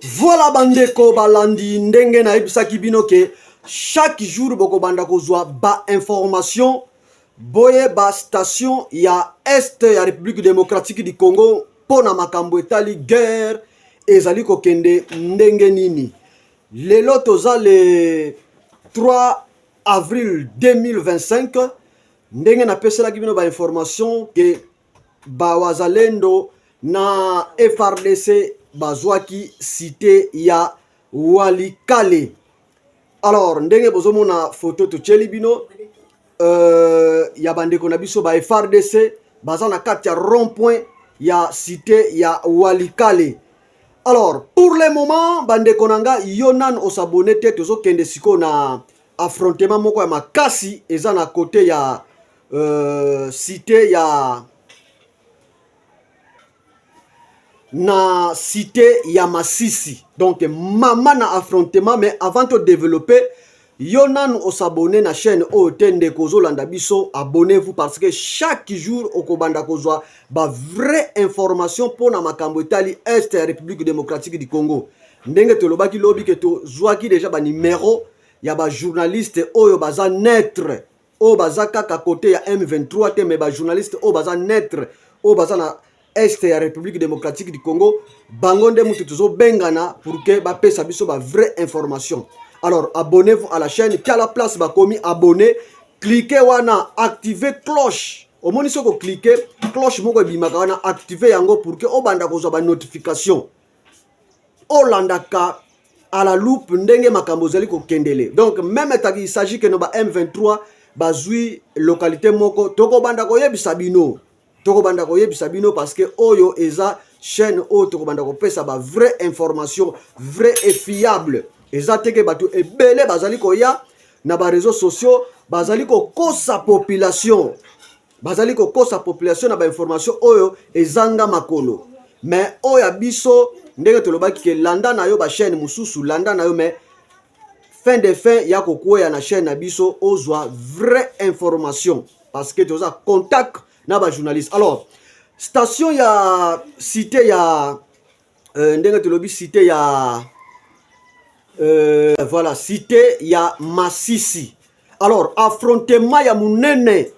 Voilà bandeko balandi ndenge na ebisaki bino ke chaque jour boko banda kozwa ba information boye ba station ya Est ya République démocratique du Congo pona makambo etali guerre ezali kokende ndenge nini. Lelo toza le 3 avril 2025 ndenge na peselaki bino ba information ke ba wazalendo na FRDC bazwaki cité ya Walikale. Alors ndenge bozomona photo to tsheli bino ya bandeko na biso ba FRDC baza na kati ya rond-point ya cité ya Walikale. Alors pour le moment bandeko nanga yonan osabone te tozo kende siko na affrontement moko ya makasi eza na côté ya cité ya na cité ya Masisi. Donc maman na affrontement, mais avant de développer yonan osabone na chaîne Otende Kozo Landa Biso, abonnez-vous parce que chaque jour okobanda kozwa ba vraie information pour na makambo etali Est République démocratique du Congo. Ndenge tolobaki lobi ke to zwaki déjà ba numéro ya ba journaliste oyo baza netre o baza kaka côté ya M23 te, mais ba journaliste o baza netre o baza na Est ya République démocratique du Congo bangonde mutu tozo bengana pour que ba pesa biso ba vraie information. Alors abonnez-vous à la chaîne, qui à la place ba komi abonner, cliquez wana, activez cloche. Au moins soko cliquez cloche moko bimaka wana activer yango pour que obanda kozwa ba notification. Olandaka à la loupe ndenge makambo zali ko kendele. Donc même il s'agit que no ba M23 bazui localité moko toko banda ko yebisa bino. Toko banda ko yebisa bino parce que oyo eza chaîne o toko banda ko pesa ba vraie information, vrai et fiable. Eza teke batu ebele bazali ko ya na ba réseaux sociaux bazali ko kosa population. Bazali ko kosa population na ba information oyo ezanga makolo. Mais oya biso ndenge tolobaki ke landa na yo ba chaîne mususu landa na yo, mais fin de fin ya kokuya na chaîne na biso ozwa vraie information parce que toza contact na ba journaliste. Alors station ya cité ya ndenge tolobi cité ya voilà cité ya Masisi. Alors affrontement ya munene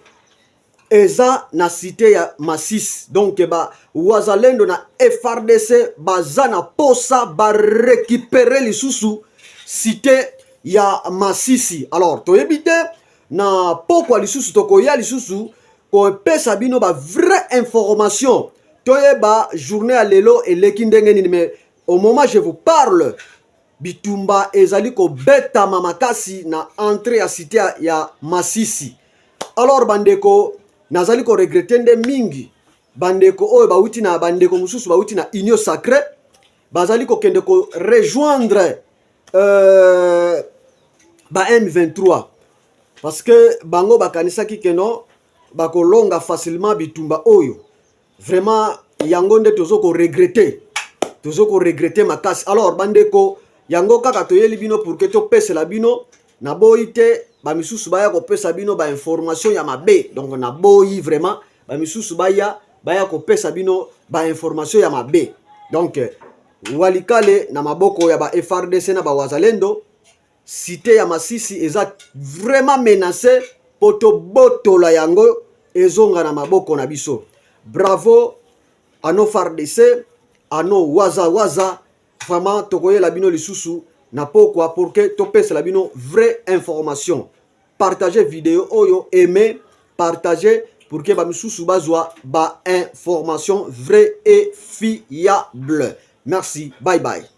eza na cité ya Masisi. Donc ba wazalendo na FRDC baza na posa ba récupérer lisusu cité ya Masisi. Alors toyebite na pokwa lisusu tokoya lisusu ko pesa bino ba vraie information. Toyeba journée à lelo eleki ndenge nini, mais au moment je vous parle bitumba ezali ko beta mamakasi na entrée ya cité ya Masisi. Alors bandeko nazali ko regretter nde mingi bandeko oyo bauti na bandeko mususu bauti na union sacrée bazali ko kende ko rejoindre ba M23 parce que bango bakanisaki keno bakolonga facilement bitumba oyo. Vraiment yango nde tozo ko regretter makasi. Alors bandeko yango kaka toyeli bino pour que to pese la bino na boite ba misusu baya ko pesa bino ba information ya mabe. Donc na boyi vraiment ba misusu baya ko pesa bino ba information ya mabe. Donc Walikale na maboko ya ba FRDC na ba wazalendo cité ya Masisi eza vraiment menacé poto botola yango ezonga na maboko na biso. Bravo à nos FRDC, à nos waza vraiment tokoye la bino lisusu na pokwa pour que topese la bino vraie information. Partagez vidéo oyo, aimez, partagez pour que ba misusu bazwa ba information vraie et fiable. Merci, bye bye.